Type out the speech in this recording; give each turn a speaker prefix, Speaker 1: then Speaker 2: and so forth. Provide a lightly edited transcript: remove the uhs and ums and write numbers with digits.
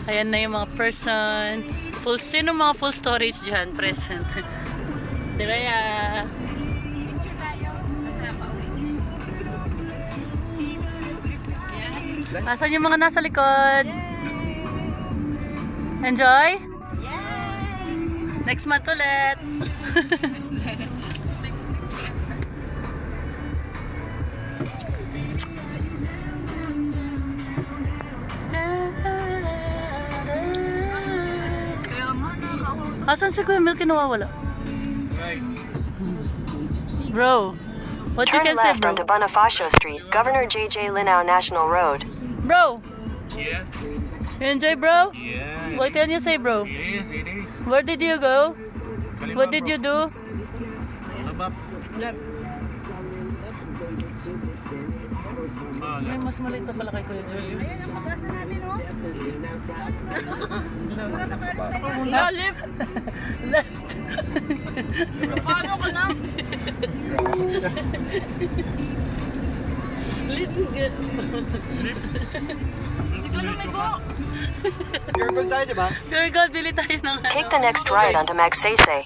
Speaker 1: Ayan na yung mga person. Sino mga full storage dyan present? Diraya. Asan yung mga nasa likod? Enjoy? Next month ulit. Asan si Kuya Milky nawawala? Bro, what you
Speaker 2: Turn
Speaker 1: can say,
Speaker 2: left
Speaker 1: bro?
Speaker 2: onto Bonifacio Street, Governor J.J. Linnau National Road.
Speaker 1: Bro,
Speaker 3: Yeah.
Speaker 1: you enjoy, bro?
Speaker 3: Yeah.
Speaker 1: What can you say, bro?
Speaker 3: It is.
Speaker 1: Where did you go? What did you do?
Speaker 3: Abap.
Speaker 1: Ay, mas maliit na pala kay Kuya Julius. Lift! Lift! Paano ka na? Lift! Hindi ka lumigo!
Speaker 3: Pure gold tayo, di ba?
Speaker 1: Pure gold, bili tayo ng
Speaker 2: Take the next right onto Magsaysay.